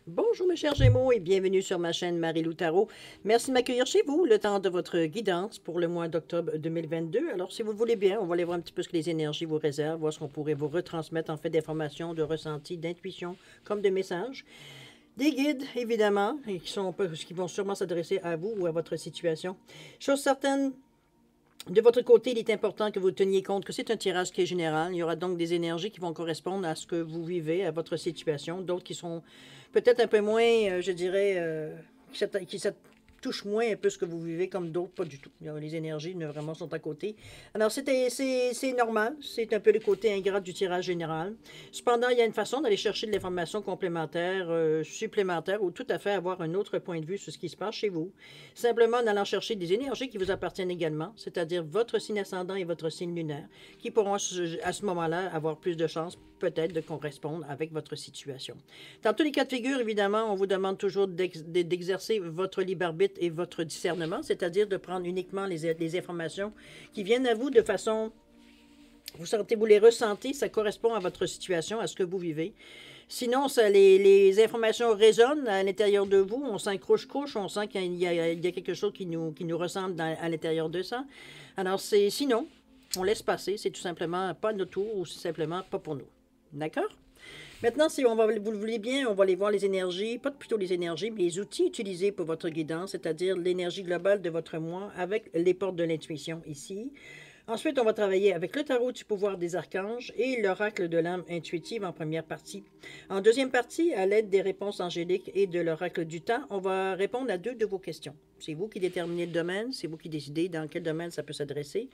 Bonjour mes chers Gémeaux et bienvenue sur ma chaîne Marie-Lou Tarot. Merci de m'accueillir chez vous le temps de votre guidance pour le mois d'octobre 2022. Alors si vous le voulez bien, on va aller voir un petit peu ce que les énergies vous réservent, voir ce qu'on pourrait vous retransmettre en fait d'informations, de ressentis, d'intuition, comme de messages. Des guides, évidemment, et qui vont sûrement s'adresser à vous ou à votre situation. Chose certaine, de votre côté, il est important que vous teniez compte que c'est un tirage qui est général. Il y aura donc des énergies qui vont correspondre à ce que vous vivez, à votre situation, d'autres qui sont peut-être un peu moins, je dirais, qui touchent moins un peu ce que vous vivez comme d'autres, pas du tout. Les énergies vraiment sont à côté. Alors, c'est normal, c'est un peu le côté ingrat du tirage général. Cependant, il y a une façon d'aller chercher de l'information complémentaire, supplémentaire, ou tout à fait avoir un autre point de vue sur ce qui se passe chez vous. Simplement en allant chercher des énergies qui vous appartiennent également, c'est-à-dire votre signe ascendant et votre signe lunaire, qui pourront à ce moment-là avoir plus de chances peut-être de correspondre avec votre situation. Dans tous les cas de figure, évidemment, on vous demande toujours d'exercer votre libre arbitre et votre discernement, c'est-à-dire de prendre uniquement les informations qui viennent à vous de façon... Vous les ressentez, ça correspond à votre situation, à ce que vous vivez. Sinon, les informations résonnent à l'intérieur de vous, on sent couche, on sent qu'il y a quelque chose qui nous ressemble à l'intérieur de ça. Alors, sinon, on laisse passer, c'est tout simplement pas notre tour ou c'est simplement pas pour nous. D'accord? Maintenant, si vous le voulez bien, on va aller voir les énergies, pas plutôt les énergies, mais les outils utilisés pour votre guidance, c'est-à-dire l'énergie globale de votre moi avec les portes de l'intuition ici. Ensuite, on va travailler avec le tarot du pouvoir des archanges et l'oracle de l'âme intuitive en première partie. En deuxième partie, à l'aide des réponses angéliques et de l'oracle du temps, on va répondre à deux de vos questions. C'est vous qui déterminez le domaine, c'est vous qui décidez dans quel domaine ça peut s'adresser.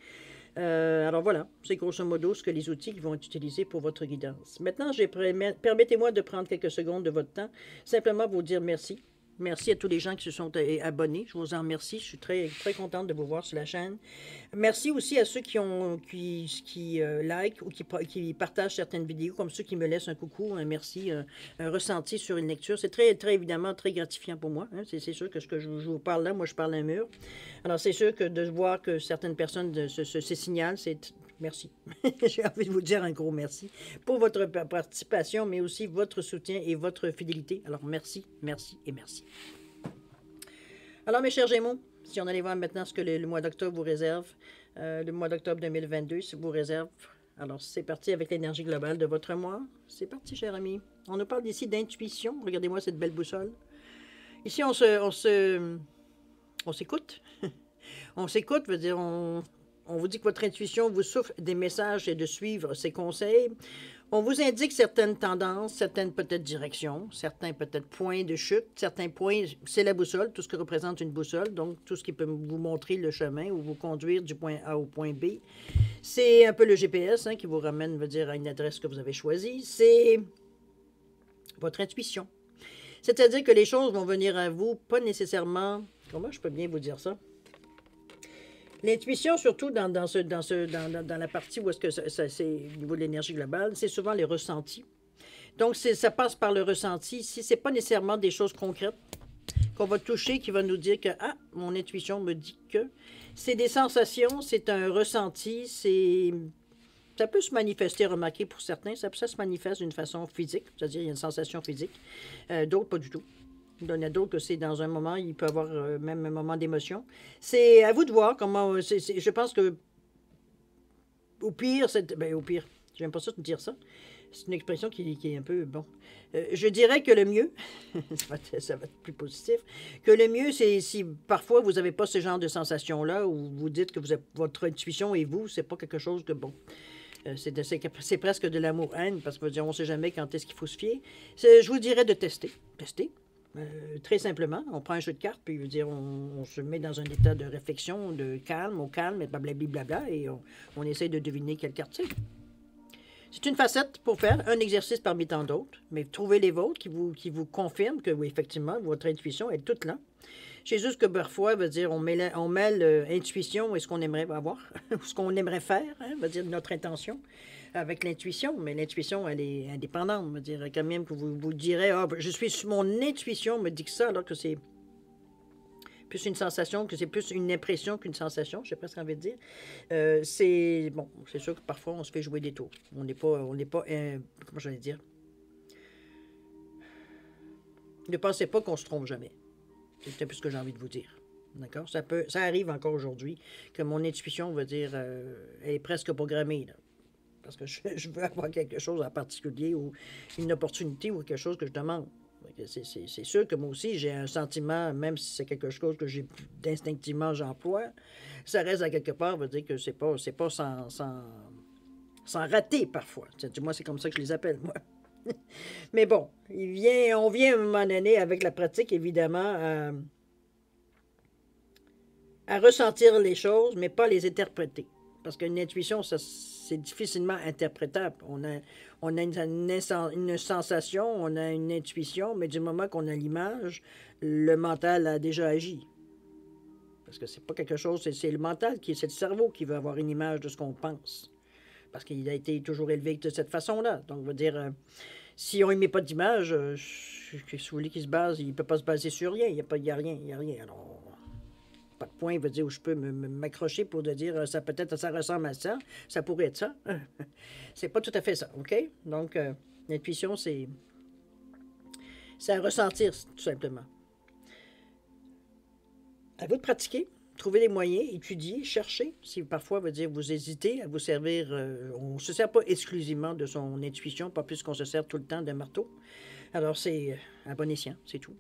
Alors voilà, c'est grosso modo ce que les outils qui vont être utilisés pour votre guidance. Maintenant, permettez-moi de prendre quelques secondes de votre temps, simplement vous dire merci. Merci à tous les gens qui se sont abonnés. Je vous en remercie. Je suis très, très contente de vous voir sur la chaîne. Merci aussi à ceux qui like ou qui partagent certaines vidéos, comme ceux qui me laissent un coucou, un merci, un ressenti sur une lecture. C'est très, très évidemment très gratifiant pour moi. Hein. C'est sûr que ce que je vous parle là, moi je parle à un mur. Alors c'est sûr que de voir que certaines personnes se signalent, c'est... Merci. J'ai envie de vous dire un gros merci pour votre participation, mais aussi votre soutien et votre fidélité. Alors merci, merci et merci. Alors mes chers Gémeaux, si on allait voir maintenant ce que le mois d'octobre vous réserve, le mois d'octobre 2022 vous réserve. Alors c'est parti avec l'énergie globale de votre mois. C'est parti, cher ami. On nous parle ici d'intuition. Regardez-moi cette belle boussole. Ici, on s'écoute. On s'écoute, veut dire, on vous dit que votre intuition vous souffle des messages et de suivre ses conseils. On vous indique certaines tendances, certaines peut-être directions, certains peut-être points de chute, certains points, c'est la boussole, tout ce que représente une boussole, donc tout ce qui peut vous montrer le chemin ou vous conduire du point A au point B. C'est un peu le GPS qui vous ramène, veut dire, à une adresse que vous avez choisie. C'est votre intuition. C'est-à-dire que les choses vont venir à vous, pas nécessairement... Comment je peux bien vous dire ça? L'intuition, surtout dans la partie où est-ce que c'est au niveau de l'énergie globale, c'est souvent les ressentis. Donc, ça passe par le ressenti. Si ce n'est pas nécessairement des choses concrètes qu'on va toucher, qui va nous dire que, ah, mon intuition me dit que... C'est des sensations, c'est un ressenti, ça peut se manifester, remarquez, pour certains, ça se manifeste d'une façon physique, c'est-à-dire il y a une sensation physique. D'autres, pas du tout. Il y en a d'autres que c'est dans un moment, il peut y avoir même un moment d'émotion. C'est à vous de voir comment... je pense que au pire, au pire, j'aime pas ça de dire ça. C'est une expression qui est un peu... Bon. Je dirais que le mieux, ça va être plus positif, que le mieux, c'est si parfois vous n'avez pas ce genre de sensation-là, ou vous dites que votre intuition et vous, c'est pas quelque chose de bon. C'est presque de l'amour-haine, parce qu'on ne sait jamais quand est-ce qu'il faut se fier. Je vous dirais de tester. Tester. Très simplement, on prend un jeu de cartes, puis dire, on se met dans un état de réflexion, de calme, au calme, et blablabla, et on essaie de deviner quelle carte c'est. C'est une facette pour faire un exercice parmi tant d'autres, mais trouvez les vôtres qui vous confirment que, oui, effectivement, votre intuition est toute là. C'est juste que parfois, veut dire, on mêle intuition et ce qu'on aimerait avoir, ou ce qu'on aimerait faire, veut dire notre intention, avec l'intuition, mais l'intuition, elle est indépendante, veut dire, quand même que vous direz, ah, mon intuition me dit que ça, alors que c'est plus une sensation, que c'est plus une impression qu'une sensation, je sais pas ce qu'on veut dire. C'est sûr que parfois, on se fait jouer des tours. On n'est pas comment j'allais dire, Ne pensez pas qu'on se trompe jamais. C'est peut-être ce que j'ai envie de vous dire. D'accord? Ça arrive encore aujourd'hui que mon intuition veut dire, elle est presque programmée, là. Parce que je veux avoir quelque chose en particulier ou une opportunité ou quelque chose que je demande. C'est sûr que moi aussi, j'ai un sentiment, même si c'est quelque chose que j'ai d'instinctivement j'emploie, ça reste à quelque part, veut dire que c'est pas sans rater parfois. Du moins, c'est comme ça que je les appelle, moi. Mais bon, on vient à un moment donné, avec la pratique, évidemment, à ressentir les choses, mais pas les interpréter. Parce qu'une intuition, c'est difficilement interprétable. On a une sensation, on a une intuition, mais du moment qu'on a l'image, le mental a déjà agi. Parce que c'est pas quelque chose, c'est le mental, c'est le cerveau qui veut avoir une image de ce qu'on pense. Parce qu'il a été toujours élevé de cette façon-là. Donc, on va dire, si on ne met pas d'image, qu'est-ce que vous voulez qu'il se base? Il ne peut pas se baser sur rien. Il n'y a rien, il n'y a rien. Alors, pas de point, veut dire où je peux m'accrocher pour dire ça peut-être ça ressemble à ça, ça pourrait être ça. C'est pas tout à fait ça, OK? Donc, l'intuition, c'est à ressentir, tout simplement. À vous de pratiquer, trouver des moyens, étudier, chercher. Si parfois, veut dire vous hésitez à vous servir, on ne se sert pas exclusivement de son intuition, pas plus qu'on se sert tout le temps d'un marteau. Alors, c'est à bon escient, c'est tout.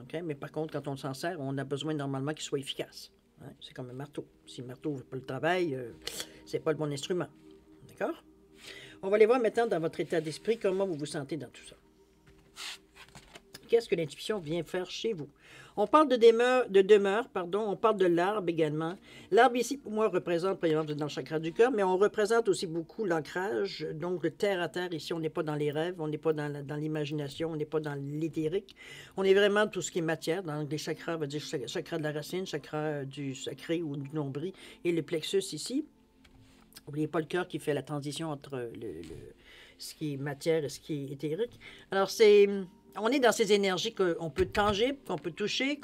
Okay? Mais par contre, quand on s'en sert, on a besoin normalement qu'il soit efficace. Hein? C'est comme un marteau. Si le marteau ne fait pas le travail, c'est pas le bon instrument. D'accord? On va aller voir maintenant dans votre état d'esprit comment vous vous sentez dans tout ça. Qu'est-ce que l'intuition vient faire chez vous? On parle de demeure, on parle de l'arbre également. L'arbre ici, pour moi, représente, par exemple, dans le chakra du cœur, mais on représente aussi beaucoup l'ancrage, donc le terre à terre. Ici, on n'est pas dans les rêves, on n'est pas dans l'imagination, on n'est pas dans l'éthérique. On est vraiment tout ce qui est matière, dans les chakras, on va dire chakra de la racine, chakra du sacré ou du nombril, et le plexus ici. N'oubliez pas le cœur qui fait la transition entre ce qui est matière et ce qui est éthérique. Alors, on est dans ces énergies qu'on peut tangible, qu'on peut toucher,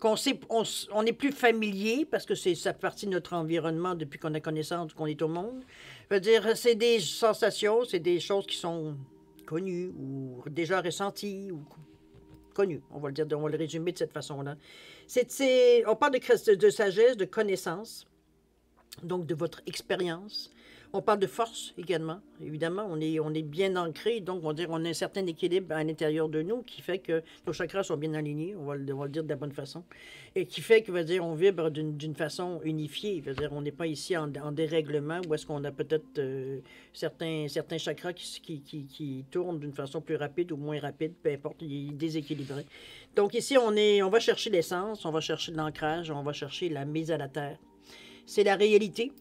on est plus familier parce que ça fait partie de notre environnement depuis qu'on a connaissance qu'on est au monde. Je veux dire, c'est des sensations, c'est des choses qui sont connues ou déjà ressenties ou connues. On va le résumer de cette façon-là. On parle de sagesse, de connaissance, donc de votre expérience. On parle de force également. Évidemment, on est bien ancré, donc on a un certain équilibre à l'intérieur de nous qui fait que nos chakras sont bien alignés, on va le dire de la bonne façon, et qui fait que, on vibre d'une façon unifiée. On n'est pas ici en dérèglement, où est-ce qu'on a peut-être certains chakras qui tournent d'une façon plus rapide ou moins rapide, peu importe, il est déséquilibré. Donc ici, on va chercher l'essence, on va chercher l'ancrage, on va chercher la mise à la terre. C'est la réalité.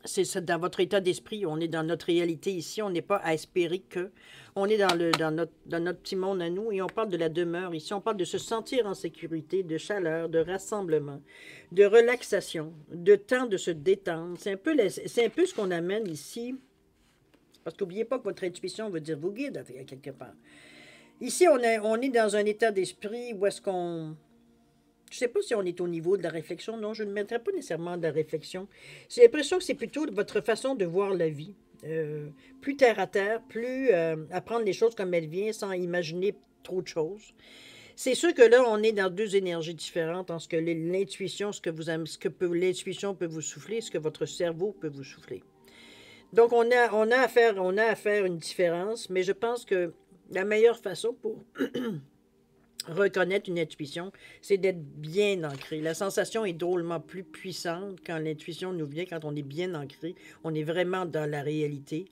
C'est dans votre état d'esprit, on est dans notre réalité ici, on n'est pas à espérer que. On est dans notre petit monde à nous et on parle de la demeure ici, on parle de se sentir en sécurité, de chaleur, de rassemblement, de relaxation, de temps de se détendre. C'est un peu ce qu'on amène ici, parce qu'oubliez pas que votre intuition veut dire vous guide à quelque part. Ici, on est dans un état d'esprit où est-ce qu'on... Je ne sais pas si on est au niveau de la réflexion. Non, je ne mettrais pas nécessairement de la réflexion. J'ai l'impression que c'est plutôt votre façon de voir la vie. Plus terre à terre, plus apprendre les choses comme elles viennent sans imaginer trop de choses. C'est sûr que là, on est dans deux énergies différentes en ce que l'intuition, ce que l'intuition peut vous souffler, ce que votre cerveau peut vous souffler. Donc, on a à faire une différence, mais je pense que la meilleure façon pour reconnaître une intuition, c'est d'être bien ancré. La sensation est drôlement plus puissante quand l'intuition nous vient, quand on est bien ancré. On est vraiment dans la réalité.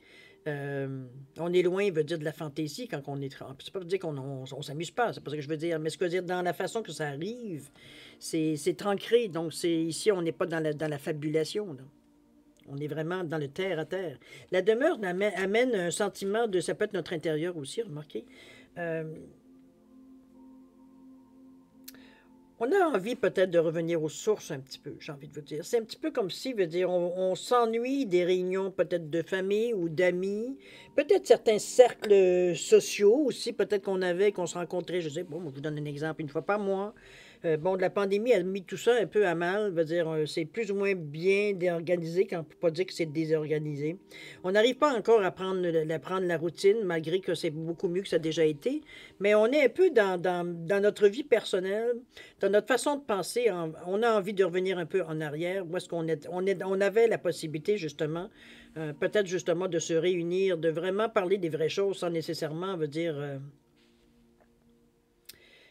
On est loin, veut dire, de la fantaisie quand on est... C'est pas dire qu'on s'amuse pas, c'est pas ce que je veux dire. Mais ce que je veux dire, dans la façon que ça arrive, c'est ancré. Donc, ici, on n'est pas dans la fabulation, là. On est vraiment dans le terre à terre. La demeure amène un sentiment de... Ça peut être notre intérieur aussi, remarquez. On a envie peut-être de revenir aux sources un petit peu, j'ai envie de vous dire. C'est un petit peu comme si, veut dire, on s'ennuie des réunions peut-être de famille ou d'amis, peut-être certains cercles sociaux aussi, peut-être qu'on se rencontrait, je sais pas, je vous donne un exemple, une fois par mois. Bon, la pandémie a mis tout ça un peu à mal. Veut dire, c'est plus ou moins bien organisé, quand on ne peut pas dire que c'est désorganisé. On n'arrive pas encore à prendre la routine, malgré que c'est beaucoup mieux que ça a déjà été. Mais on est un peu dans notre vie personnelle, dans notre façon de penser. On a envie de revenir un peu en arrière. Où est-ce on avait la possibilité, justement, peut-être justement de se réunir, de vraiment parler des vraies choses sans nécessairement, veut dire...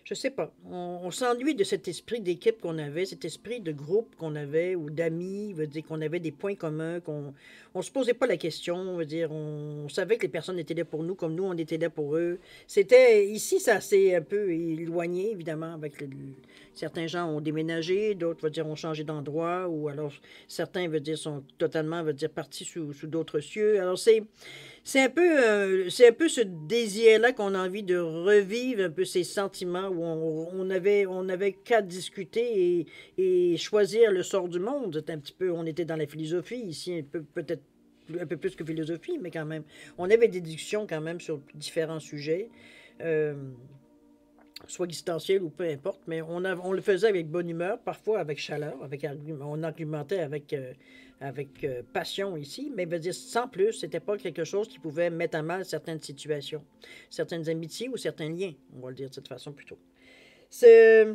je sais pas. On s'ennuie de cet esprit d'équipe qu'on avait, cet esprit de groupe qu'on avait, ou d'amis, veut dire qu'on avait des points communs, qu'on on se posait pas la question, veut dire on savait que les personnes étaient là pour nous, comme nous on était là pour eux. C'était ici, ça s'est un peu éloigné, évidemment, avec certains gens ont déménagé, d'autres veut dire ont changé d'endroit, ou alors certains veut dire sont totalement veut dire partis sous d'autres cieux. Alors c'est un peu ce désir-là qu'on a envie de revivre, un peu ces sentiments où on avait qu'à discuter et choisir le sort du monde. C'est un petit peu, on était dans la philosophie ici, un peu, peut-être un peu plus que philosophie, mais quand même. On avait des discussions quand même sur différents sujets, euh, soit existentiels ou peu importe, mais on le faisait avec bonne humeur, parfois avec chaleur, on argumentait avec passion ici, mais veut dire sans plus, c'était pas quelque chose qui pouvait mettre à mal certaines situations, certaines amitiés ou certains liens, on va le dire de cette façon plutôt. C'est-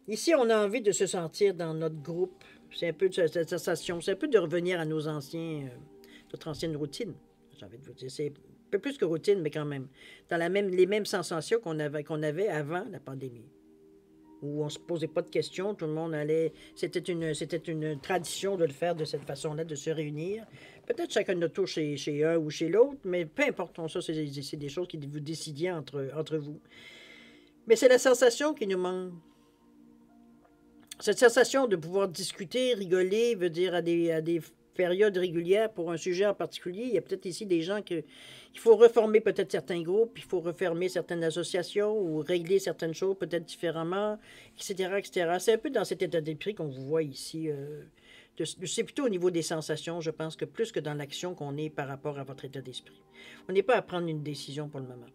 Ici, on a envie de se sentir dans notre groupe. C'est un peu de cette sensation, c'est un peu de revenir à notre ancienne routine. J'ai envie de vous dire, c'est un peu plus que routine, mais quand même, dans les mêmes sensations qu'on avait avant la pandémie où on ne se posait pas de questions, tout le monde allait. C'était une tradition de le faire de cette façon-là, de se réunir. Peut-être chacun de notre tour chez un ou chez l'autre, mais peu importe, ça, c'est des choses que vous décidiez entre vous. Mais c'est la sensation qui nous manque. Cette sensation de pouvoir discuter, rigoler, veut dire à des périodes régulières pour un sujet en particulier. Il y a peut-être ici des gens qu'il faut reformer peut-être certains groupes, il faut refermer certaines associations ou régler certaines choses peut-être différemment, etc., etc. C'est un peu dans cet état d'esprit qu'on vous voit ici. C'est plutôt au niveau des sensations, je pense, que plus que dans l'action qu'on est par rapport à votre état d'esprit. On n'est pas à prendre une décision pour le moment.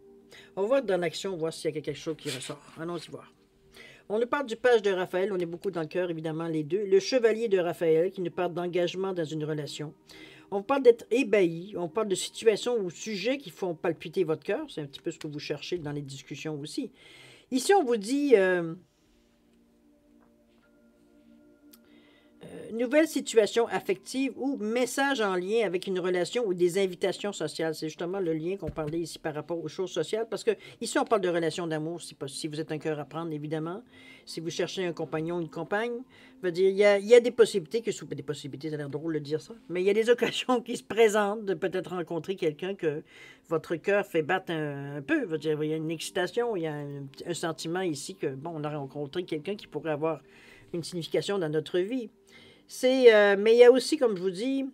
On va voir dans l'action, voir s'il y a quelque chose qui ressort. Allons-y voir. On nous parle du page de Raphaël, on est beaucoup dans le cœur, évidemment, les deux. Le chevalier de Raphaël, qui nous parle d'engagement dans une relation. On parle d'être ébahi, on parle de situations ou sujets qui font palpiter votre cœur. C'est un petit peu ce que vous cherchez dans les discussions aussi. Ici, on vous dit nouvelle situation affective ou message en lien avec une relation ou des invitations sociales. C'est justement le lien qu'on parlait ici par rapport aux choses sociales, parce que ici, on parle de relations d'amour, si vous êtes un cœur à prendre, évidemment. Si vous cherchez un compagnon, une compagne, veut dire, il y a des possibilités, des possibilités, ça a l'air drôle de dire ça, mais il y a des occasions qui se présentent de peut-être rencontrer quelqu'un que votre cœur fait battre un peu. Veut dire, il y a une excitation, il y a un sentiment ici que, bon, on a rencontré quelqu'un qui pourrait avoir une signification dans notre vie. Mais il y a aussi, comme je vous dis,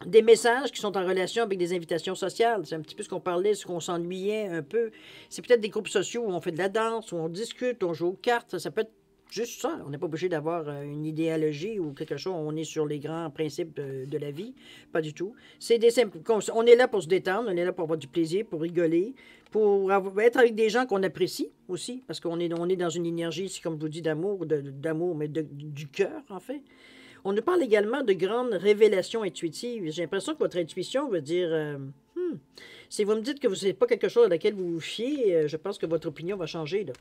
des messages qui sont en relation avec des invitations sociales. C'est un petit peu ce qu'on parlait, ce qu'on s'ennuyait un peu. C'est peut-être des groupes sociaux où on fait de la danse, où on discute, on joue aux cartes. Ça peut être juste ça. On n'est pas obligé d'avoir une idéologie ou quelque chose. On est sur les grands principes de la vie. Pas du tout. C'est des simples. On est là pour se détendre, on est là pour avoir du plaisir, pour rigoler, pour être avec des gens qu'on apprécie aussi, parce on est dans une énergie, ici, comme je vous dis, d'amour, mais du cœur, en fait. On nous parle également de grandes révélations intuitives. J'ai l'impression que votre intuition veut dire... si vous me dites que vous n'êtes pas quelque chose à laquelle vous vous fiez, je pense que votre opinion va changer. Là.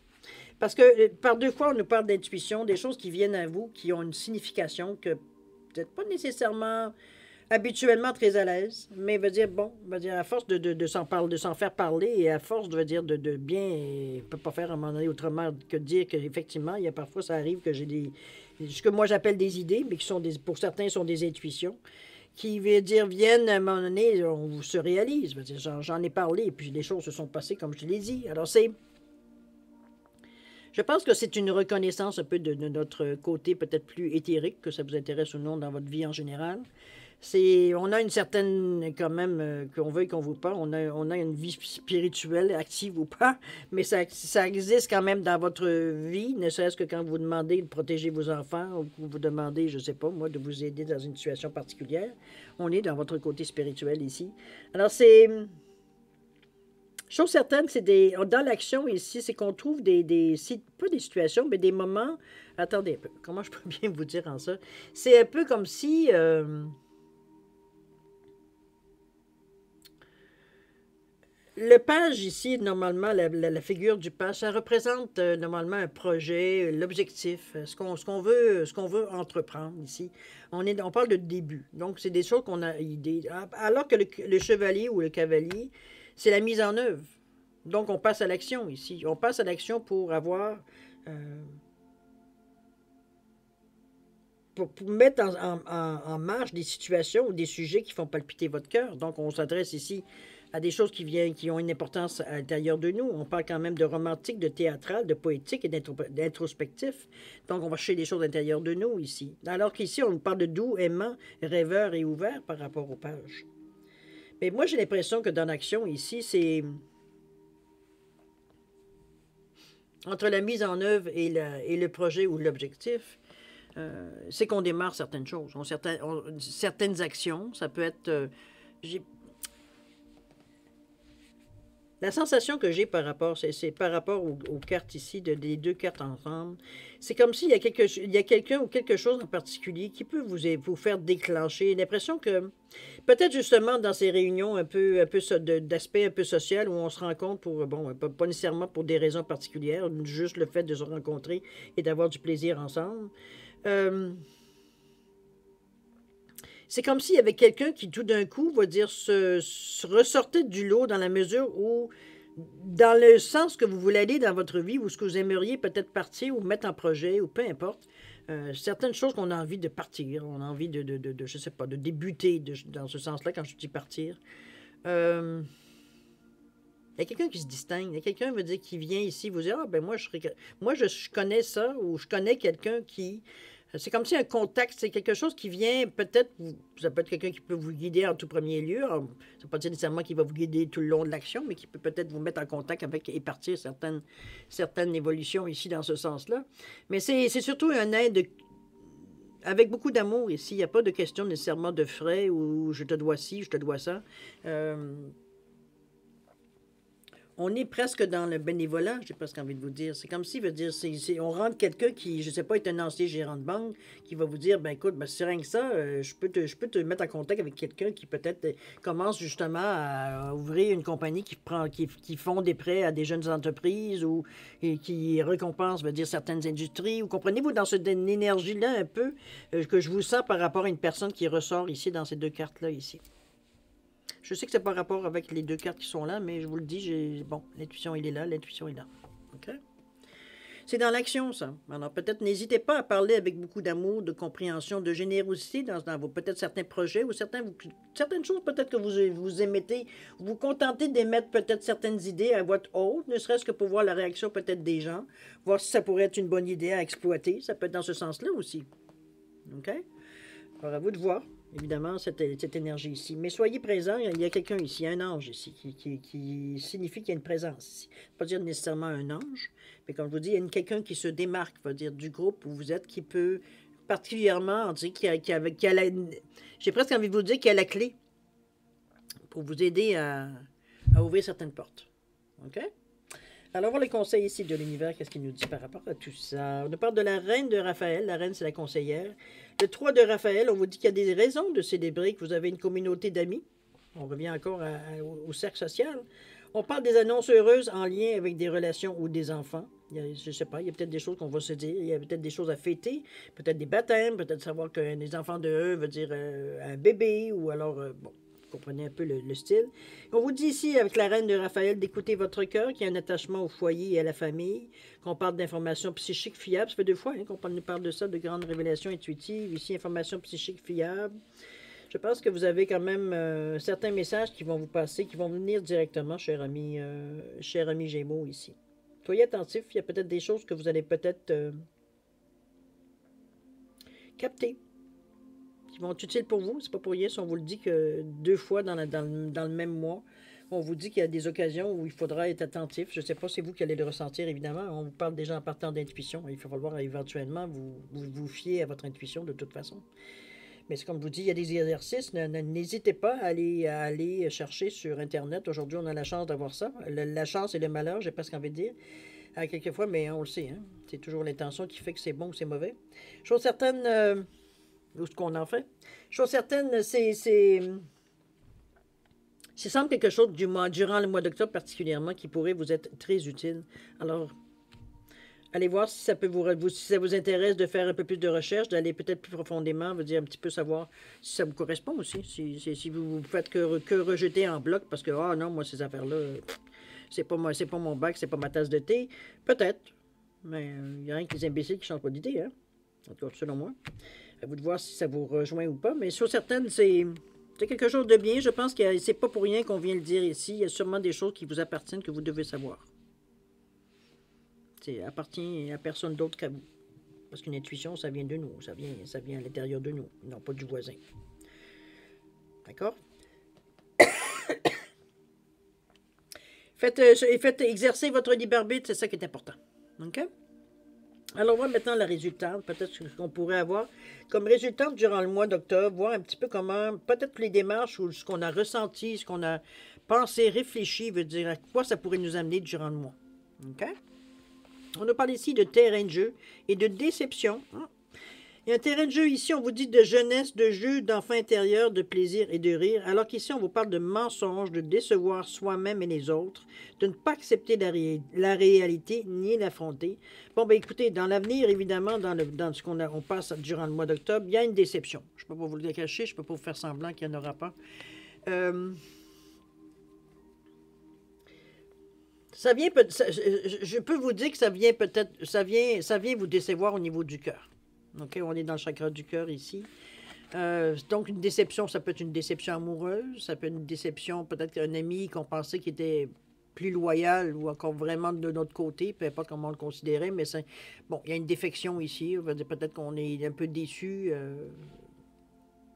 Parce que par deux fois, on nous parle d'intuition, des choses qui viennent à vous, qui ont une signification que vous n'êtes pas nécessairement habituellement très à l'aise, mais veut dire, bon, veut dire, à force de s'en faire parler et à force de bien, je ne peux pas faire à un moment donné autrement que de dire qu'effectivement, il y a parfois, ça arrive que j'ai ce que moi j'appelle des idées, mais qui sont pour certains sont des intuitions, qui veut dire viennent à un moment donné, on se réalise. J'en ai parlé et puis les choses se sont passées comme je l'ai dit. Alors je pense que c'est une reconnaissance un peu de notre côté peut-être plus éthérique, que ça vous intéresse ou non dans votre vie en général. On a une certaine, quand même, qu'on veuille qu'on veut pas, on a une vie spirituelle, active ou pas, mais ça existe quand même dans votre vie, ne serait-ce que quand vous demandez de protéger vos enfants ou que vous demandez, je sais pas, moi, de vous aider dans une situation particulière. On est dans votre côté spirituel ici. Alors, Chose certaine, c'est dans l'action ici, c'est qu'on trouve pas des situations, mais des moments. Attendez un peu, comment je peux bien vous dire en ça? C'est un peu comme si le page ici, normalement, la figure du page, ça représente normalement un projet, l'objectif, ce qu'on veut entreprendre ici. On parle de début. Donc, c'est des choses qu'on a idée. Alors que le chevalier ou le cavalier, c'est la mise en œuvre. Donc, on passe à l'action ici. On passe à l'action pour avoir, euh, pour mettre en marche des situations ou des sujets qui font palpiter votre cœur. Donc, on s'adresse ici à des choses qui ont une importance à l'intérieur de nous. On parle quand même de romantique, de théâtral, de poétique et d'introspectif. Donc, on va chercher des choses à l'intérieur de nous ici. Alors qu'ici, on parle de doux, aimant, rêveur et ouvert par rapport aux pages. Mais moi, j'ai l'impression que dans l'action ici, c'est entre la mise en œuvre et le projet ou l'objectif, c'est qu'on démarre certaines choses, certaines actions. Ça peut être... la sensation que j'ai par rapport, c'est par rapport aux cartes ici, des deux cartes ensemble, c'est comme s'il y a quelqu'un ou quelque chose en particulier qui peut vous faire déclencher l'impression que peut-être justement dans ces réunions d'aspect un peu social où on se rencontre pour, bon, pas nécessairement pour des raisons particulières, juste le fait de se rencontrer et d'avoir du plaisir ensemble. C'est comme s'il y avait quelqu'un qui, tout d'un coup, va dire, se ressortait du lot dans la mesure où, dans le sens que vous voulez aller dans votre vie, ou ce que vous aimeriez peut-être partir ou mettre en projet, ou peu importe, certaines choses qu'on a envie de partir, on a envie je sais pas, de débuter dans ce sens-là, quand je dis partir. Il y a quelqu'un qui se distingue. Il y a quelqu'un veut dire qui vient ici vous dire ah ben moi je connais ça ou je connais quelqu'un qui c'est comme si un contact, c'est quelque chose qui vient peut-être, ça peut être quelqu'un qui peut vous guider en tout premier lieu. Ça ne veut pas dire nécessairement qu'il va vous guider tout le long de l'action, mais qui peut peut-être vous mettre en contact avec et partir certaines évolutions ici dans ce sens-là. Mais c'est surtout un aide avec beaucoup d'amour ici. Il n'y a pas de question nécessairement de frais ou je te dois ci, je te dois ça. On est presque dans le bénévolat, j'ai presque envie de vous dire. C'est comme si, veut dire, on rentre quelqu'un qui, je sais pas, est un ancien gérant de banque, qui va vous dire, ben écoute, ben, c'est rien que ça, je peux te mettre en contact avec quelqu'un qui peut-être commence justement à ouvrir une compagnie qui font des prêts à des jeunes entreprises ou et qui récompense, veut dire, certaines industries. Vous comprenez-vous dans cette énergie-là un peu que je vous sens par rapport à une personne qui ressort ici dans ces deux cartes-là ici. Je sais que c'est pas rapport avec les deux cartes qui sont là, mais je vous le dis, bon, l'intuition, il est là, l'intuition est là. OK? C'est dans l'action, ça. Alors, peut-être n'hésitez pas à parler avec beaucoup d'amour, de compréhension, de générosité dans vos peut-être certains projets ou certaines choses peut-être que vous émettez, vous contentez d'émettre peut-être certaines idées à votre haute, ne serait-ce que pour voir la réaction peut-être des gens, voir si ça pourrait être une bonne idée à exploiter. Ça peut être dans ce sens-là aussi. OK? Alors, à vous de voir, évidemment, cette énergie ici. Mais soyez présents, il y a quelqu'un ici, un ange ici, qui signifie qu'il y a une présence ici. Pas dire nécessairement un ange, mais comme je vous dis, il y a quelqu'un qui se démarque, va dire, du groupe où vous êtes, qui peut particulièrement, j'ai presque envie de vous dire qu'il y a la clé pour vous aider à ouvrir certaines portes. OK? Alors, voir les conseils ici de l'univers, qu'est-ce qu'il nous dit par rapport à tout ça? On nous parle de la reine de Raphaël. La reine, c'est la conseillère. Le 3 de Raphaël, on vous dit qu'il y a des raisons de célébrer, que vous avez une communauté d'amis. On revient encore au cercle social. On parle des annonces heureuses en lien avec des relations ou des enfants. Je ne sais pas, il y a peut-être des choses qu'on va se dire. Il y a peut-être des choses à fêter. Peut-être des baptêmes. Peut-être savoir que les enfants de eux veut dire un bébé. Ou alors, bon, vous comprenez un peu le style. On vous dit ici, avec la reine de Raphaël, d'écouter votre cœur, qu'il y a un attachement au foyer et à la famille, qu'on parle d'informations psychiques fiables. Ça fait 2 fois qu'on nous parle de ça, de grandes révélations intuitives. Ici, informations psychiques fiables. Je pense que vous avez quand même certains messages qui vont vous passer, qui vont venir directement, cher ami Gémeaux, ici. Soyez attentifs, il y a peut-être des choses que vous allez peut-être capter, qui vont être utiles pour vous. C'est pas pour rien si on vous le dit que 2 fois dans le même mois, on vous dit qu'il y a des occasions où il faudra être attentif. Je ne sais pas, c'est vous qui allez le ressentir, évidemment. On vous parle déjà en partant d'intuition. Il va falloir éventuellement vous fier à votre intuition de toute façon. Mais c'est comme je vous dis, il y a des exercices. N'hésitez pas à aller chercher sur Internet. Aujourd'hui, on a la chance d'avoir ça. La chance et le malheur, j'ai presque envie de dire. À quelquefois, mais on le sait, hein? C'est toujours l'intention qui fait que c'est bon ou c'est mauvais. Chose certaine, où est-ce qu'on en fait? Chose certaine, c'est semble quelque chose durant le mois d'octobre particulièrement qui pourrait vous être très utile. Alors, allez voir si ça peut si ça vous intéresse de faire un peu plus de recherche, d'aller peut-être plus profondément, vous dire un petit peu savoir si ça vous correspond aussi. Si vous vous faites que rejeter en bloc parce que, ah non, moi, ces affaires-là, c'est pas mon bac, c'est pas ma tasse de thé. Peut-être. Mais il n'y a rien que les imbéciles qui ne changent pas d'idée, hein? En tout cas, selon moi. À vous de voir si ça vous rejoint ou pas. Mais sur certaines, c'est quelque chose de bien. Je pense que c'est pas pour rien qu'on vient le dire ici. Il y a sûrement des choses qui vous appartiennent que vous devez savoir. Ça appartient à personne d'autre qu'à vous. Parce qu'une intuition, ça vient de nous. Ça vient à l'intérieur de nous, non pas du voisin. D'accord? Faites exercer votre libre arbitre, c'est ça qui est important. OK? Alors, on voit maintenant le résultat, peut-être ce qu'on pourrait avoir comme résultat durant le mois d'octobre, voir un petit peu comment, peut-être les démarches ou ce qu'on a ressenti, ce qu'on a pensé, réfléchi, veut dire à quoi ça pourrait nous amener durant le mois. OK? On a parlé ici de terrain de jeu et de déception. Il y a un terrain de jeu ici, on vous dit de jeunesse, de jeu, d'enfant intérieur, de plaisir et de rire, alors qu'ici, on vous parle de mensonge, de décevoir soi-même et les autres, de ne pas accepter la réalité ni l'affronter. Bon, ben écoutez, dans l'avenir, évidemment, dans ce on passe durant le mois d'octobre, il y a une déception. Je ne peux pas vous le cacher, je ne peux pas vous faire semblant qu'il n'y en aura pas. Je peux vous dire que ça vient peut-être, ça vient vous décevoir au niveau du cœur. OK, on est dans le chakra du cœur ici. Donc, une déception, ça peut être une déception amoureuse, ça peut être une déception, peut-être qu'un ami qu'on pensait qu'il était plus loyal ou encore vraiment de notre côté, peu importe comment on le considérait, mais bon, il y a une défection ici, on va dire peut-être qu'on est un peu déçu,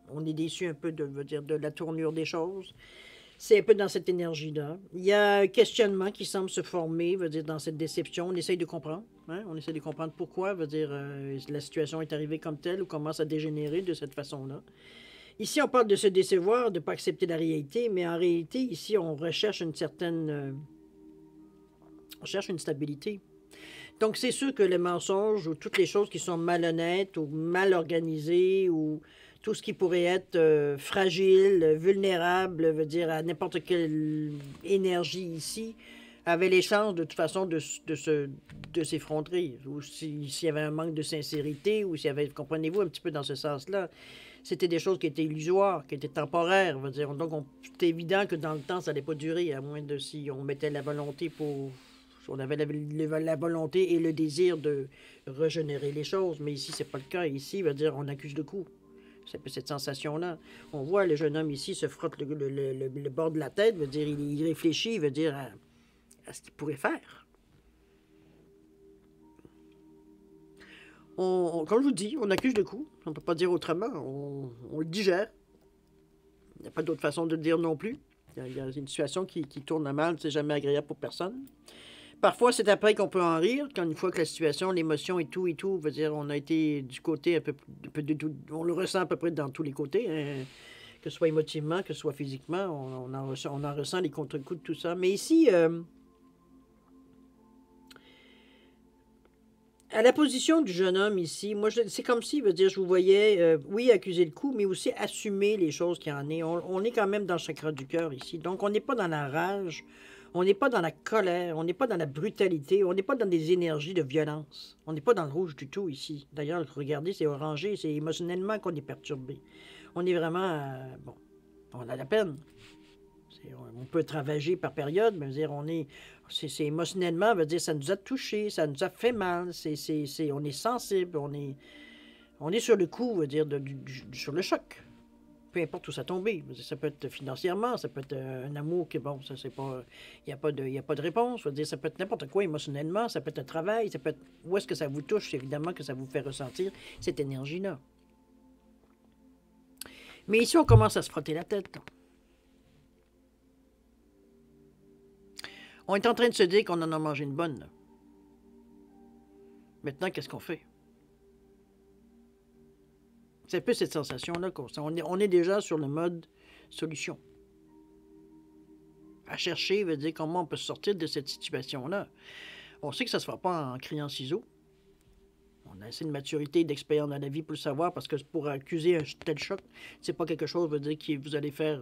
on est déçu un peu de la tournure des choses. C'est un peu dans cette énergie-là. Il y a un questionnement qui semble se former, veut dire, dans cette déception. On essaye de comprendre. Hein? On essaie de comprendre pourquoi, veut dire, la situation est arrivée comme telle ou commence à dégénérer de cette façon-là. Ici, on parle de se décevoir, de ne pas accepter la réalité, mais en réalité, ici, on recherche une certaine... on cherche une stabilité. Donc, c'est sûr que le mensonge ou toutes les choses qui sont malhonnêtes ou mal organisées ou tout ce qui pourrait être fragile, vulnérable, veut dire à n'importe quelle énergie ici, avait les chances de toute façon de s'effronter. Ou s'il y avait un manque de sincérité, ou s'il y avait, comprenez-vous, un petit peu dans ce sens-là, c'était des choses qui étaient illusoires, qui étaient temporaires. Veut dire. Donc, c'est évident que dans le temps, ça n'allait pas durer, à moins de si on mettait la volonté pour... On avait la volonté et le désir de régénérer les choses, mais ici, c'est pas le cas. Ici, veut dire, on accuse de coup. C'est un peu cette sensation-là. On voit le jeune homme ici se frotte le bord de la tête, veut dire, il réfléchit, veut dire à ce qu'il pourrait faire. Comme je vous dis, on accuse de coup. On ne peut pas dire autrement. On le digère. Il n'y a pas d'autre façon de le dire non plus. Il y a une situation qui tourne à mal, c'est jamais agréable pour personne. Parfois, c'est après qu'on peut en rire, quand une fois que la situation, l'émotion et tout, veut dire, on a été du côté un peu de tout, on le ressent à peu près dans tous les côtés, hein, que ce soit émotivement, que ce soit physiquement, on en ressent les contre-coups de tout ça. Mais ici, à la position du jeune homme ici, moi, c'est comme si, veut dire, je vous voyais, oui, accuser le coup, mais aussi assumer les choses qu'il y en est. On est quand même dans le chakra du cœur ici, donc on n'est pas dans la rage. On n'est pas dans la colère, on n'est pas dans la brutalité, on n'est pas dans des énergies de violence. On n'est pas dans le rouge du tout ici. D'ailleurs, regardez, c'est orangé, c'est émotionnellement qu'on est perturbé. On est vraiment... bon, on a la peine. On peut être ravagé par période, mais dire, c'est émotionnellement, veut dire, ça nous a touchés, ça nous a fait mal, on est sensible, on est sur le coup, veut dire, sur le choc. Peu importe où ça tombe. Ça peut être financièrement, ça peut être un amour qui, bon, ça c'est pas... Il n'y a pas de réponse. Je veux dire, ça peut être n'importe quoi émotionnellement, ça peut être un travail, ça peut être... Où est-ce que ça vous touche, évidemment, que ça vous fait ressentir cette énergie-là. Mais ici, on commence à se frotter la tête. On est en train de se dire qu'on en a mangé une bonne. Là. Maintenant, qu'est-ce qu'on fait? C'est un peu cette sensation-là on est déjà sur le mode solution. À chercher veut dire comment on peut sortir de cette situation-là. On sait que ça ne se fera pas en criant ciseaux. On a assez de maturité et d'expérience dans la vie pour le savoir, parce que pour accuser un tel choc, c'est pas quelque chose veut dire que vous allez faire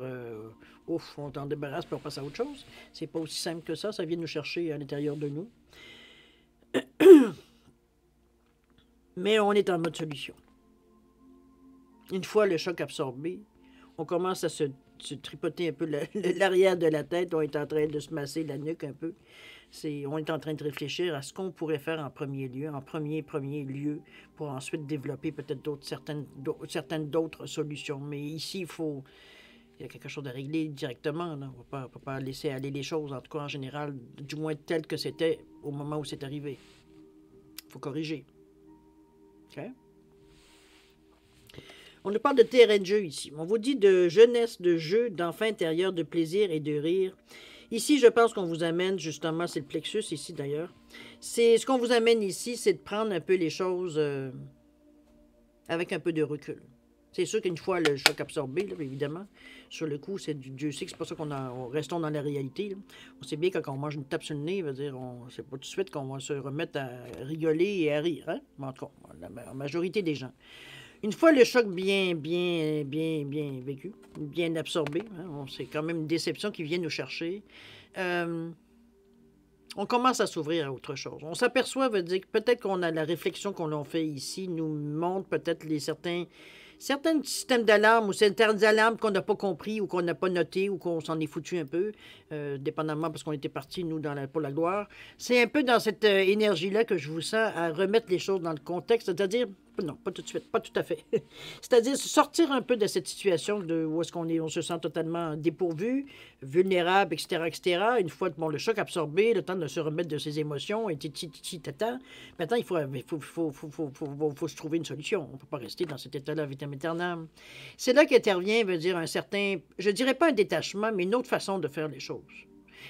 ouf, on t'en débarrasse puis on passe à autre chose. C'est pas aussi simple que ça vient nous chercher à l'intérieur de nous. Mais on est en mode solution. Une fois le choc absorbé, on commence à se tripoter un peu l'arrière de la tête, on est en train de se masser la nuque un peu. On est en train de réfléchir à ce qu'on pourrait faire en premier lieu, pour ensuite développer peut-être certaines d'autres solutions. Mais ici, il y a quelque chose à régler directement. Là. On ne peut pas laisser aller les choses, en tout cas en général, du moins telles que c'était au moment où c'est arrivé. Il faut corriger. OK? On nous parle de terrain de jeu ici. On vous dit de jeunesse, de jeu, d'enfant intérieur, de plaisir et de rire. Ici, je pense qu'on vous amène, justement, c'est le plexus ici d'ailleurs. Ce qu'on vous amène ici, c'est de prendre un peu les choses avec un peu de recul. C'est sûr qu'une fois le choc absorbé, là, évidemment, sur le coup, Dieu sait que c'est pas ça restons dans la réalité. Là. On sait bien que quand on mange une tape sur le nez, c'est pas tout de suite qu'on va se remettre à rigoler et à rire. Hein? Mais en tout cas, la majorité des gens. Une fois le choc bien vécu, bien absorbé, hein, c'est quand même une déception qui vient nous chercher, on commence à s'ouvrir à autre chose. On s'aperçoit, veut dire que peut-être qu'on a la réflexion qu'on a fait ici, nous montre peut-être certains systèmes d'alarme ou certaines alarmes qu'on n'a pas compris ou qu'on n'a pas noté ou qu'on s'en est foutu un peu, dépendamment parce qu'on était partis, nous, pour la gloire. C'est un peu dans cette énergie-là que je vous sens à remettre les choses dans le contexte, c'est-à-dire, non, pas tout de suite, pas tout à fait. C'est-à-dire sortir un peu de cette situation où est-ce on se sent totalement dépourvu, vulnérable, etc., etc. Une fois le choc absorbé, le temps de se remettre de ses émotions, et tata. Maintenant, il faut se trouver une solution. On ne peut pas rester dans cet état-là vitam aeternam. C'est là qu'intervient, veut dire, un certain, je dirais pas un détachement, mais une autre façon de faire les choses.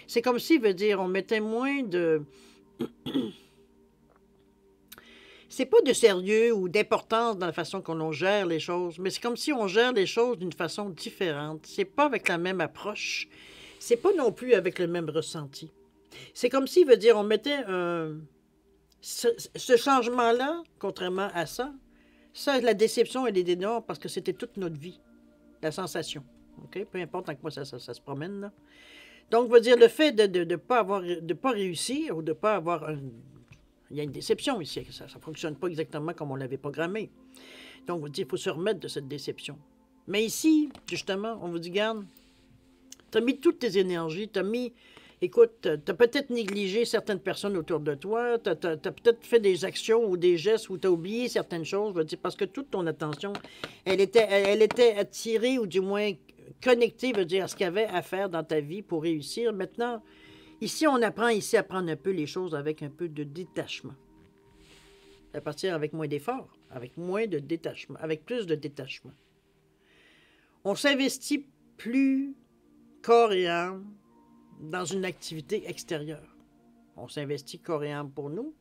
C'est comme si, veut dire, on mettait moins de... C'est pas de sérieux ou d'importance dans la façon qu'on gère les choses, mais c'est comme si on gère les choses d'une façon différente. C'est pas avec la même approche. C'est pas non plus avec le même ressenti. C'est comme si, veut dire, on mettait ce changement-là, contrairement à ça, la déception, elle est énorme parce que c'était toute notre vie, la sensation. OK? Peu importe en quoi ça se promène, là. Donc, veut dire, le fait de pas réussir ou de pas avoir il y a une déception ici, ça ne fonctionne pas exactement comme on l'avait programmé. Donc, on vous dit, il faut se remettre de cette déception. Mais ici, justement, on vous dit, garde, tu as mis toutes tes énergies, écoute, tu as peut-être négligé certaines personnes autour de toi, tu as peut-être fait des actions ou des gestes où tu as oublié certaines choses, parce que toute ton attention, elle était attirée ou du moins connectée, à ce qu'il y avait à faire dans ta vie pour réussir. Maintenant, ici, on apprend à prendre un peu les choses avec un peu de détachement. À partir avec moins d'efforts, avec moins de détachement, avec plus de détachement. On s'investit plus corps et âme dans une activité extérieure. On s'investit corps et âme pour nous,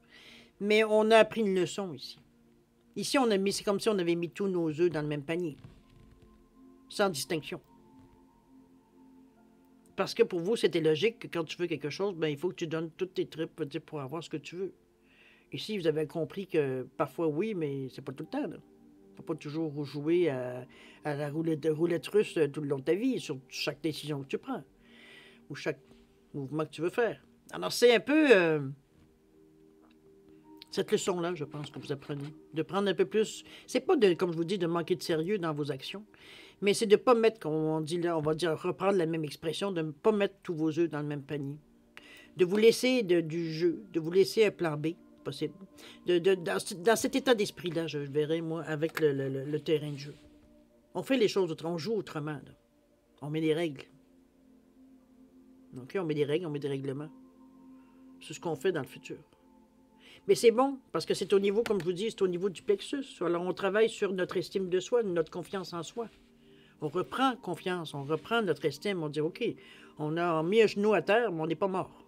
mais on a appris une leçon ici. Ici, c'est comme si on avait mis tous nos œufs dans le même panier, sans distinction. Parce que pour vous, c'était logique que quand tu veux quelque chose, il faut que tu donnes toutes tes tripes pour avoir ce que tu veux. Ici, vous avez compris que parfois, oui, mais c'est pas tout le temps. Il ne faut pas toujours jouer à la roulette russe tout le long de ta vie, sur chaque décision que tu prends, ou chaque mouvement que tu veux faire. Alors, c'est un peu cette leçon-là, je pense, que vous apprenez. De prendre un peu plus... C'est pas, comme je vous dis, de manquer de sérieux dans vos actions, mais c'est de ne pas mettre, comme on dit là, on va dire, reprendre la même expression, de ne pas mettre tous vos œufs dans le même panier. De vous laisser du jeu, de vous laisser un plan B, possible. Dans cet état d'esprit-là, je verrai, moi, avec le terrain de jeu. On fait les choses autrement, on joue autrement. Là. On met des règles. OK, on met des règles, on met des règlements. C'est ce qu'on fait dans le futur. Mais c'est bon, parce que c'est au niveau, comme je vous dis, c'est au niveau du plexus. Alors, on travaille sur notre estime de soi, notre confiance en soi. On reprend confiance, on reprend notre estime, on dit, OK, on a mis un genou à terre, mais on n'est pas mort.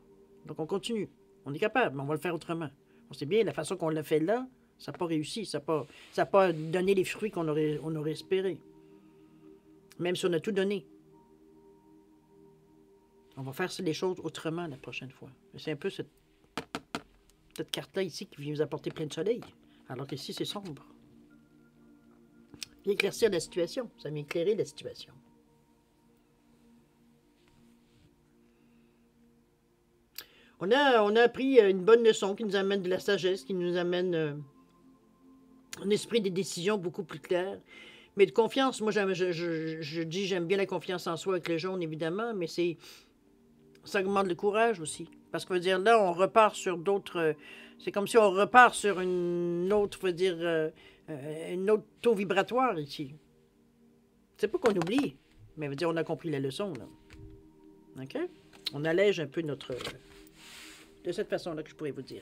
Donc, on continue. On est capable, mais on va le faire autrement. On sait bien, la façon qu'on l'a fait là, Ça n'a pas réussi, ça n'a pas donné les fruits on aurait espéré. Même si on a tout donné. On va faire les choses autrement la prochaine fois. C'est un peu cette carte-là ici qui vient vous apporter plein de soleil. Alors qu'ici, c'est sombre. Vient éclaircir la situation. Ça vient éclairer la situation. On a appris une bonne leçon qui nous amène de la sagesse, qui nous amène un esprit des décisions beaucoup plus clair. Mais de confiance, moi, je dis j'aime bien la confiance en soi avec le jaune, évidemment, mais ça augmente le courage aussi. Parce que, veut dire, là, on repart sur d'autres... c'est comme si on repart sur une autre, une autre taux vibratoire ici. C'est pas qu'on oublie, mais veut dire, on a compris la leçon, là. OK? On allège un peu notre... de cette façon-là que je pourrais vous dire.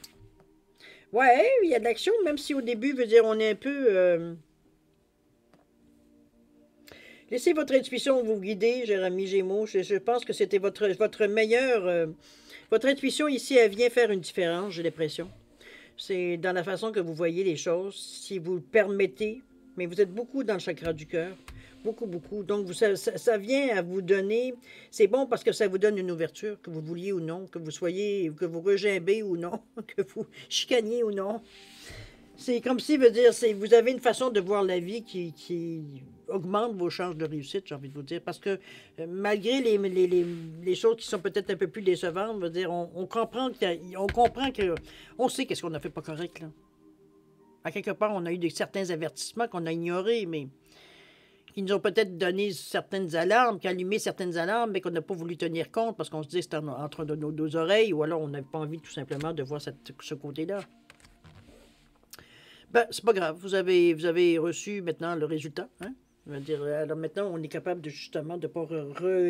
Ouais, il y a de l'action, même si au début, veut dire, on est un peu... Laissez votre intuition vous guider, cher ami Gémeaux. Je pense que c'était votre meilleur... votre intuition ici, elle vient faire une différence, j'ai l'impression. C'est dans la façon que vous voyez les choses, si vous le permettez. Mais vous êtes beaucoup dans le chakra du cœur. Beaucoup, beaucoup. Donc, ça vient à vous donner... C'est bon parce que ça vous donne une ouverture, que vous vouliez ou non, que vous soyez... que vous regimbez ou non, que vous chicaniez ou non. C'est comme si, veut dire, vous avez une façon de voir la vie qui augmente vos chances de réussite, j'ai envie de vous dire. Parce que malgré les choses qui sont peut-être un peu plus décevantes, veut dire, on comprend que on sait qu'est-ce qu'on a fait pas correct, là. À quelque part, on a eu certains avertissements qu'on a ignorés, mais qui nous ont peut-être donné certaines alarmes, qui allumé certaines alarmes, mais qu'on n'a pas voulu tenir compte parce qu'on se dit que c'était entre nos deux oreilles, ou alors on n'avait pas envie tout simplement de voir ce côté-là. Ben, c'est pas grave, vous avez reçu maintenant le résultat. Hein? Je veux dire, alors maintenant, on est capable justement de ne pas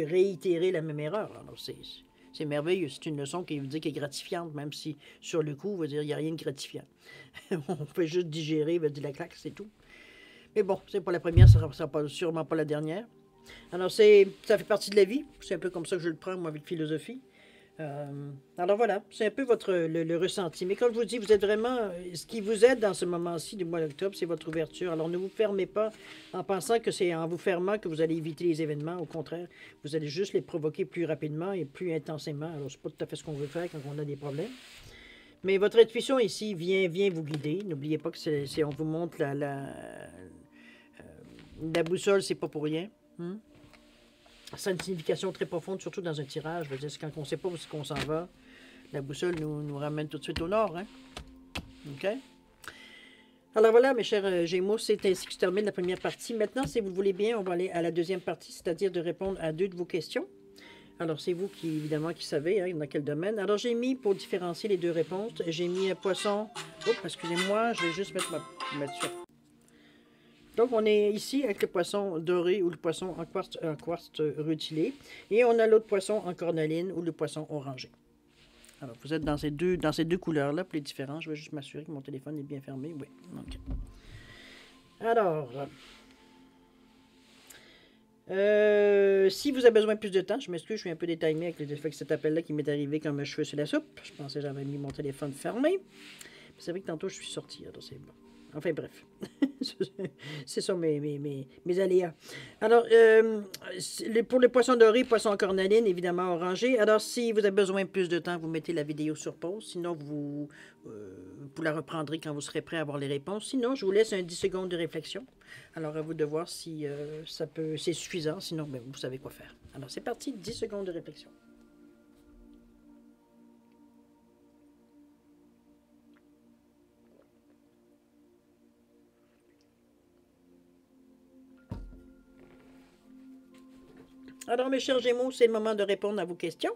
réitérer la même erreur. Alors, c'est merveilleux, c'est une leçon qui veut dire qu'elle est gratifiante, même si sur le coup, veut dire, il n'y a rien de gratifiant. On peut juste digérer, veut dire la claque, c'est tout. Mais bon, c'est pas la première, ça ne sera sûrement pas la dernière. Alors, ça fait partie de la vie, c'est un peu comme ça que je le prends, moi, avec philosophie. Alors voilà, c'est un peu le ressenti. Mais comme je vous dis, vous êtes vraiment... ce qui vous aide dans ce moment-ci du mois d'octobre, c'est votre ouverture. Alors ne vous fermez pas en pensant que c'est en vous fermant que vous allez éviter les événements. Au contraire, vous allez juste les provoquer plus rapidement et plus intensément. Alors c'est pas tout à fait ce qu'on veut faire quand on a des problèmes. Mais votre intuition ici vient vous guider. N'oubliez pas que on vous montre la boussole, c'est pas pour rien. Ça a une signification très profonde, surtout dans un tirage. Je veux dire, c'est quand on ne sait pas où on s'en va, la boussole nous ramène tout de suite au nord. Hein? OK? Alors voilà, mes chers Gémeaux, c'est ainsi que je termine la première partie. Maintenant, si vous le voulez bien, on va aller à la deuxième partie, c'est-à-dire de répondre à 2 de vos questions. Alors, c'est vous qui, évidemment, qui savez hein, dans quel domaine. Alors, j'ai mis, pour différencier les 2 réponses, j'ai mis un poisson... Oh, excusez-moi, je vais juste mettre ça. Donc, on est ici avec le poisson doré ou le poisson en quartz rutilé. Et on a l'autre poisson en cornaline ou le poisson orangé. Alors, vous êtes dans ces deux couleurs-là, pour les différents. Je vais juste m'assurer que mon téléphone est bien fermé. Oui, OK. Alors, si vous avez besoin de plus de temps, je m'excuse, je suis un peu détimé avec le fait que cet appel-là qui m'est arrivé comme un cheveu sur la soupe. Je pensais que j'avais mis mon téléphone fermé. C'est vrai que tantôt, je suis sorti, alors c'est bon. Enfin, bref. C'est ça mes aléas. Alors, pour le poisson doré, poisson en cornaline, évidemment orangé. Alors, si vous avez besoin de plus de temps, vous mettez la vidéo sur pause. Sinon, vous la reprendrez quand vous serez prêt à avoir les réponses. Sinon, je vous laisse un 10 secondes de réflexion. Alors, à vous de voir si c'est suffisant. Sinon, ben, vous savez quoi faire. Alors, c'est parti, 10 secondes de réflexion. Alors, mes chers Gémeaux, c'est le moment de répondre à vos questions.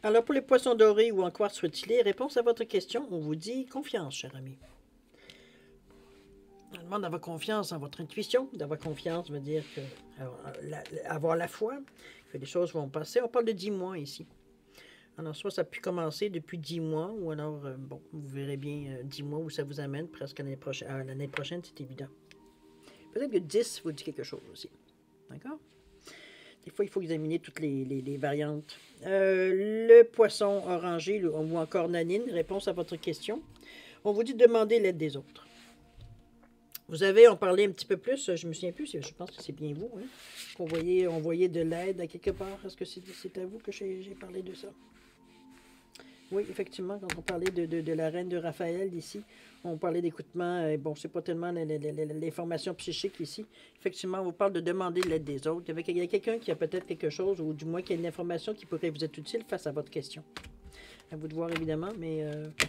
Alors, pour les poissons dorés ou en quartz rutilé, réponse à votre question, on vous dit confiance, cher ami. On demande d'avoir confiance en votre intuition. D'avoir confiance veut dire que avoir la foi, que les choses vont passer. On parle de 10 mois ici. Alors, soit ça a pu commencer depuis 10 mois, ou alors, bon, vous verrez bien 10 mois où ça vous amène presque l'année prochaine, c'est évident. Peut-être que 10 vous dit quelque chose aussi. D'accord? Des fois, il faut examiner toutes les variantes. Le poisson orangé ou encore nanine, réponse à votre question. On vous dit de demander l'aide des autres. Vous avez, on parlait un petit peu plus, je me souviens plus, je pense que c'est bien vous, hein, on voyait de l'aide à quelque part. Est-ce que c'est à vous que j'ai parlé de ça? Oui, effectivement, quand on parlait de la reine de Raphaël ici, on parlait d'écoutement. Bon, c'est pas tellement l'information psychique ici. Effectivement, on vous parle de demander l'aide des autres. Il y a quelqu'un qui a peut-être quelque chose, ou du moins qui a une information qui pourrait vous être utile face à votre question. À vous de voir, évidemment, mais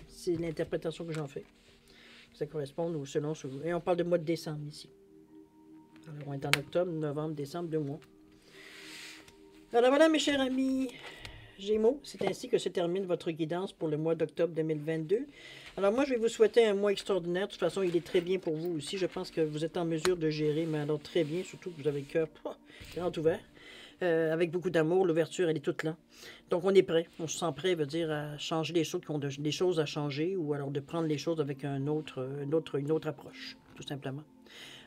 c'est l'interprétation que j'en fais. Ça correspond ou selon ce... Et on parle de mois de décembre ici. Alors, on est en octobre, novembre, décembre, 2 mois. Alors voilà, mes chers amis Gémeaux, c'est ainsi que se termine votre guidance pour le mois d'octobre 2022. Alors moi, je vais vous souhaiter un mois extraordinaire. De toute façon, il est très bien pour vous aussi. Je pense que vous êtes en mesure de gérer, mais alors très bien, surtout que vous avez le cœur grand ouvert. Avec beaucoup d'amour, l'ouverture, elle est toute là. Donc, on est prêt. On se sent prêt, veut dire, à changer les choses qui ont des choses à changer ou alors de prendre les choses avec une autre approche, tout simplement.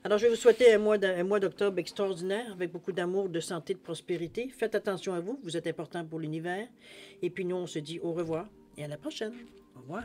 Alors, je vais vous souhaiter un mois d'octobre extraordinaire avec beaucoup d'amour, de santé, de prospérité. Faites attention à vous, vous êtes important pour l'univers. Et puis, nous, on se dit au revoir et à la prochaine. Au revoir.